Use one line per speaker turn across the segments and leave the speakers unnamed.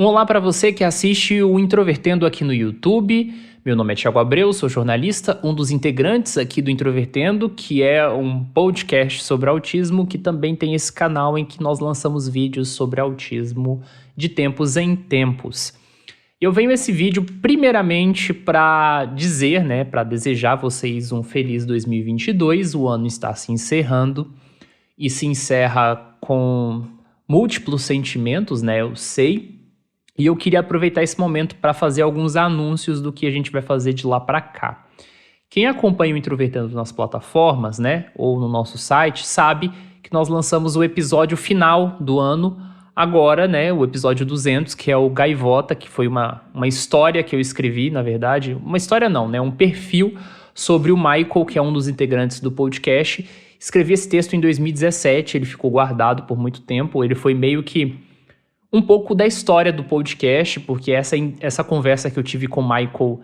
Um olá para você que assiste o Introvertendo aqui no YouTube. Meu nome é Thiago Abreu, sou jornalista, um dos integrantes aqui do Introvertendo, que é um podcast sobre autismo, que também tem esse canal em que nós lançamos vídeos sobre autismo de tempos em tempos. Eu venho esse vídeo primeiramente para dizer, para desejar a vocês um feliz 2022. O ano está se encerrando e se encerra com múltiplos sentimentos, eu sei. E eu queria aproveitar esse momento para fazer alguns anúncios do que a gente vai fazer de lá para cá. Quem acompanha o Introvertendo nas plataformas, ou no nosso site, sabe que nós lançamos o episódio final do ano agora, o episódio 200, que é o Gaivota, que foi uma história que eu escrevi, na verdade. Uma história não, um perfil sobre o Michael, que é um dos integrantes do podcast. Escrevi esse texto em 2017, ele ficou guardado por muito tempo, ele foi meio que um pouco da história do podcast, porque essa conversa que eu tive com o Michael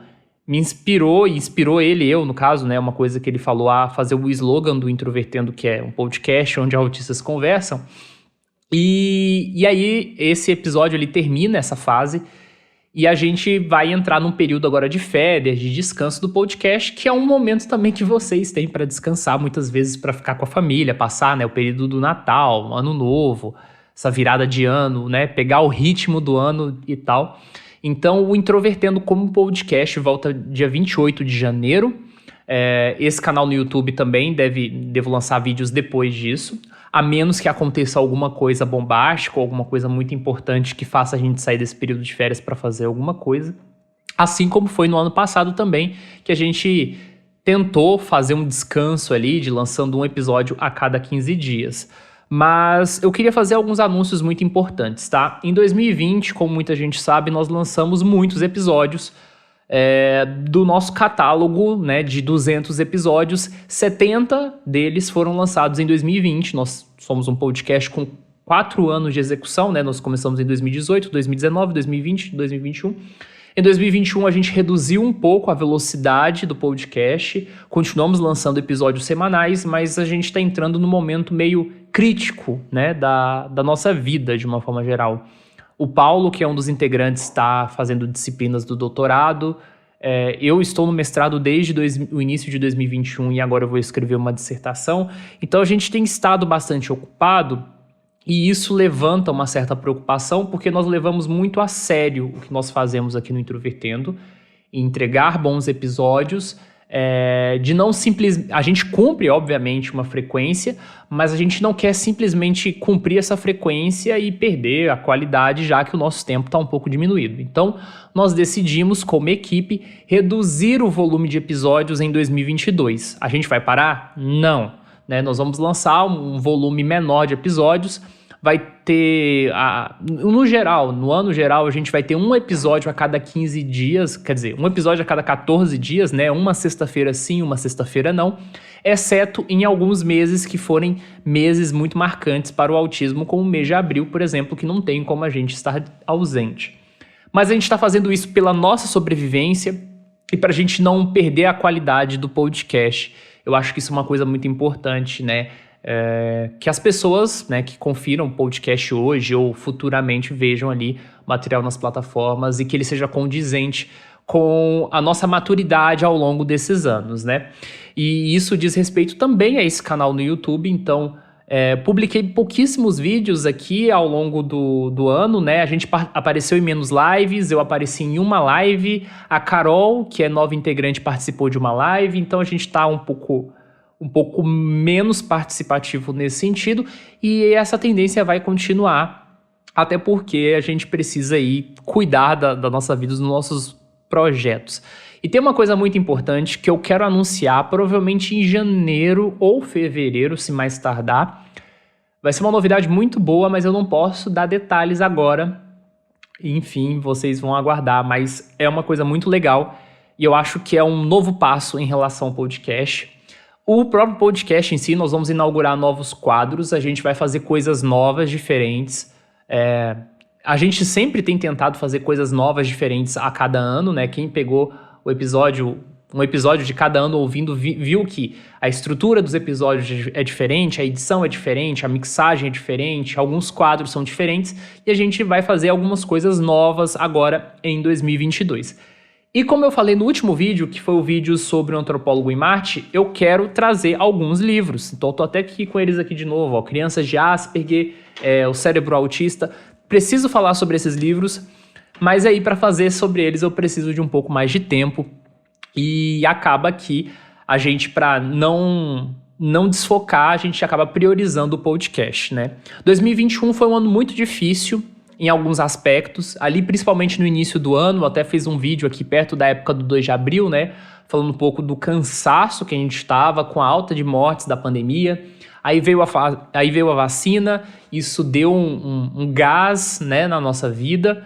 me inspirou, e inspirou eu, no caso, uma coisa que ele falou a fazer o slogan do Introvertendo, que é um podcast onde autistas conversam. E aí, esse episódio, ele termina essa fase, e a gente vai entrar num período agora de férias, de descanso do podcast, que é um momento também que vocês têm para descansar, muitas vezes para ficar com a família, passar o período do Natal, Ano Novo, essa virada de ano, pegar o ritmo do ano e tal. Então, o Introvertendo como podcast volta dia 28 de janeiro. Esse canal no YouTube também devo lançar vídeos depois disso, a menos que aconteça alguma coisa bombástica, alguma coisa muito importante que faça a gente sair desse período de férias para fazer alguma coisa. Assim como foi no ano passado também, que a gente tentou fazer um descanso ali, de lançando um episódio a cada 15 dias. Mas eu queria fazer alguns anúncios muito importantes, tá? Em 2020, como muita gente sabe, nós lançamos muitos episódios do nosso catálogo, de 200 episódios. 70 deles foram lançados em 2020. Nós somos um podcast com 4 anos de execução, Nós começamos em 2018, 2019, 2020, 2021. Em 2021, a gente reduziu um pouco a velocidade do podcast, continuamos lançando episódios semanais, mas a gente está entrando num momento meio crítico, da nossa vida, de uma forma geral. O Paulo, que é um dos integrantes, está fazendo disciplinas do doutorado. Eu estou no mestrado desde o início de 2021 e agora eu vou escrever uma dissertação. Então, a gente tem estado bastante ocupado. E isso levanta uma certa preocupação, porque nós levamos muito a sério o que nós fazemos aqui no Introvertendo, entregar bons episódios, de não simplesmente... A gente cumpre, obviamente, uma frequência, mas a gente não quer simplesmente cumprir essa frequência e perder a qualidade, já que o nosso tempo está um pouco diminuído. Então, nós decidimos, como equipe, reduzir o volume de episódios em 2022. A gente vai parar? Não. Nós vamos lançar um volume menor de episódios. Vai ter, no ano geral, a gente vai ter um episódio a cada 15 dias, quer dizer, um episódio a cada 14 dias, uma sexta-feira sim, uma sexta-feira não, exceto em alguns meses que forem meses muito marcantes para o autismo, como o mês de abril, por exemplo, que não tem como a gente estar ausente. Mas a gente está fazendo isso pela nossa sobrevivência e para a gente não perder a qualidade do podcast. Eu acho que isso é uma coisa muito importante, que as pessoas que confiram o podcast hoje ou futuramente vejam ali material nas plataformas e que ele seja condizente com a nossa maturidade ao longo desses anos, E isso diz respeito também a esse canal no YouTube. Então, publiquei pouquíssimos vídeos aqui ao longo do ano, A gente apareceu em menos lives, eu apareci em uma live, a Carol, que é nova integrante, participou de uma live, então a gente está um pouco menos participativo nesse sentido, e essa tendência vai continuar, até porque a gente precisa aí cuidar da nossa vida, dos nossos projetos. E tem uma coisa muito importante que eu quero anunciar, provavelmente em janeiro ou fevereiro, se mais tardar. Vai ser uma novidade muito boa, mas eu não posso dar detalhes agora. Enfim, vocês vão aguardar, mas é uma coisa muito legal, e eu acho que é um novo passo em relação ao podcast. O próprio podcast em si, nós vamos inaugurar novos quadros, a gente vai fazer coisas novas, diferentes. A gente sempre tem tentado fazer coisas novas, diferentes a cada ano, Quem pegou o episódio um episódio de cada ano ouvindo, viu que a estrutura dos episódios é diferente, a edição é diferente, a mixagem é diferente, alguns quadros são diferentes, e a gente vai fazer algumas coisas novas agora em 2022. E como eu falei no último vídeo, que foi o vídeo sobre o antropólogo em Marte, eu quero trazer alguns livros. Então eu tô até aqui com eles aqui de novo, ó, Crianças de Asperger, O Cérebro Autista. Preciso falar sobre esses livros, mas aí para fazer sobre eles eu preciso de um pouco mais de tempo. E acaba que a gente, para não desfocar, a gente acaba priorizando o podcast, né? 2021 foi um ano muito difícil em alguns aspectos, ali principalmente no início do ano. Eu até fiz um vídeo aqui perto da época do 2 de abril, né? Falando um pouco do cansaço que a gente estava com a alta de mortes da pandemia. Aí veio a vacina, isso deu um gás, né, na nossa vida.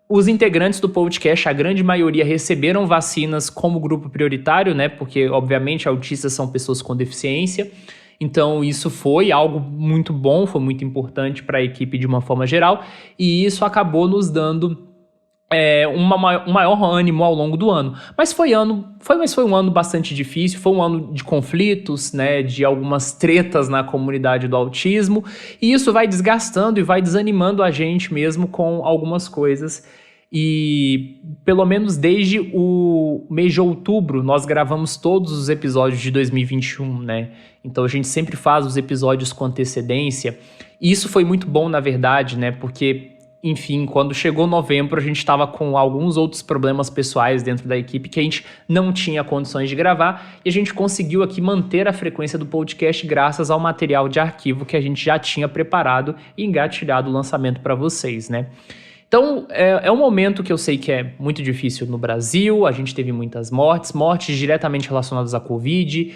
Os integrantes do podcast, a grande maioria, receberam vacinas como grupo prioritário, né? Porque, obviamente, autistas são pessoas com deficiência. Então, isso foi algo muito bom, foi muito importante para a equipe de uma forma geral. E isso acabou nos dando um maior ânimo ao longo do ano. Mas foi um ano bastante difícil, foi um ano de conflitos, né, de algumas tretas na comunidade do autismo. E isso vai desgastando e vai desanimando a gente mesmo com algumas coisas. E pelo menos desde o mês de outubro nós gravamos todos os episódios de 2021, né? Então a gente sempre faz os episódios com antecedência. E isso foi muito bom, na verdade, né? Porque, enfim, quando chegou novembro a gente estava com alguns outros problemas pessoais dentro da equipe que a gente não tinha condições de gravar. E a gente conseguiu aqui manter a frequência do podcast graças ao material de arquivo que a gente já tinha preparado e engatilhado o lançamento para vocês, né? Então, é um momento que eu sei que é muito difícil no Brasil, a gente teve muitas mortes diretamente relacionadas à Covid,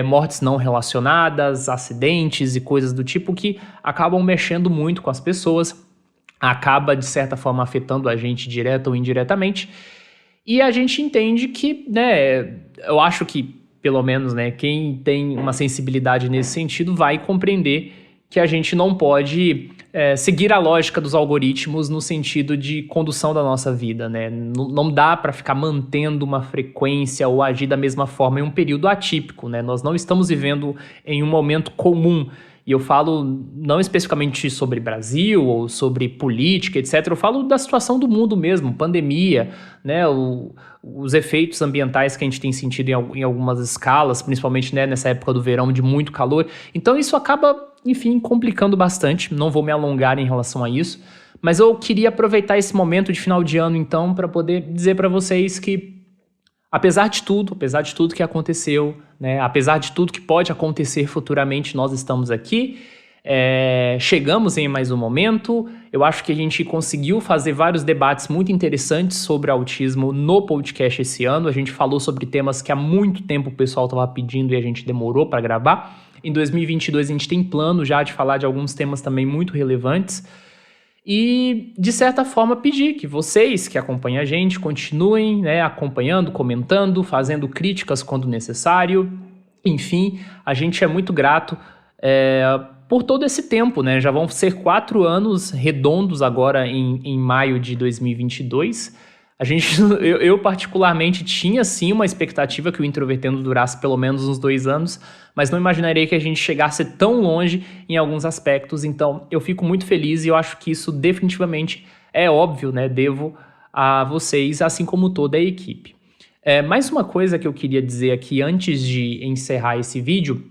mortes não relacionadas, acidentes e coisas do tipo que acabam mexendo muito com as pessoas, acaba, de certa forma, afetando a gente direta ou indiretamente, e a gente entende que, né, eu acho que, pelo menos, né, quem tem uma sensibilidade nesse sentido vai compreender que a gente não pode seguir a lógica dos algoritmos no sentido de condução da nossa vida, né? Não dá para ficar mantendo uma frequência ou agir da mesma forma em um período atípico, né? Nós não estamos vivendo em um momento comum. E eu falo não especificamente sobre Brasil ou sobre política, etc. Eu falo da situação do mundo mesmo, pandemia, né? Os efeitos ambientais que a gente tem sentido em algumas escalas, principalmente, né, nessa época do verão de muito calor. Então isso acaba, enfim, complicando bastante. Não vou me alongar em relação a isso. Mas eu queria aproveitar esse momento de final de ano, então, para poder dizer para vocês que, apesar de tudo que aconteceu, né, apesar de tudo que pode acontecer futuramente, nós estamos aqui, chegamos em mais um momento. Eu acho que a gente conseguiu fazer vários debates muito interessantes sobre autismo no podcast esse ano. A gente falou sobre temas que há muito tempo o pessoal estava pedindo e a gente demorou para gravar. Em 2022 a gente tem plano já de falar de alguns temas também muito relevantes. E, de certa forma, pedir que vocês que acompanham a gente continuem, né, acompanhando, comentando, fazendo críticas quando necessário. Enfim, a gente é muito grato por todo esse tempo, né? Já vão ser 4 anos redondos agora em maio de 2022. Eu particularmente tinha sim uma expectativa que o Introvertendo durasse pelo menos uns 2 anos, mas não imaginaria que a gente chegasse tão longe em alguns aspectos. Então eu fico muito feliz e eu acho que isso definitivamente é óbvio, né? Devo a vocês, assim como toda a equipe. Mais uma coisa que eu queria dizer aqui antes de encerrar esse vídeo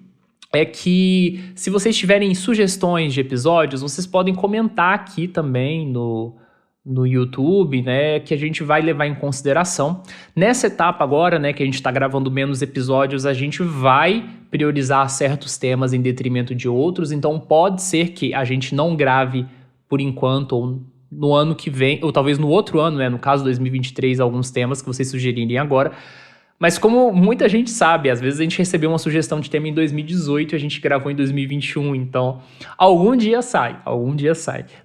é que, se vocês tiverem sugestões de episódios, vocês podem comentar aqui também no YouTube, né, que a gente vai levar em consideração. Nessa etapa agora, né, que a gente está gravando menos episódios, a gente vai priorizar certos temas em detrimento de outros, então pode ser que a gente não grave por enquanto, ou no ano que vem, ou talvez no outro ano, né, no caso 2023, alguns temas que vocês sugerirem agora. Mas como muita gente sabe, às vezes a gente recebeu uma sugestão de tema em 2018 e a gente gravou em 2021, então algum dia sai,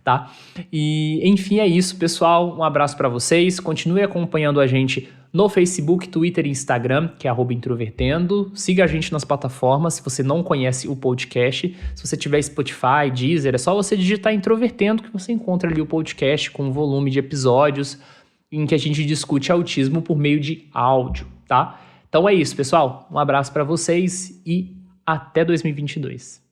tá? E enfim, é isso, pessoal, um abraço para vocês, continue acompanhando a gente no Facebook, Twitter e Instagram, que é @introvertendo, siga a gente nas plataformas, se você não conhece o podcast, se você tiver Spotify, Deezer, é só você digitar Introvertendo que você encontra ali o podcast com um volume de episódios. em que a gente discute autismo por meio de áudio, tá? Então é isso, pessoal. Um abraço para vocês e até 2022.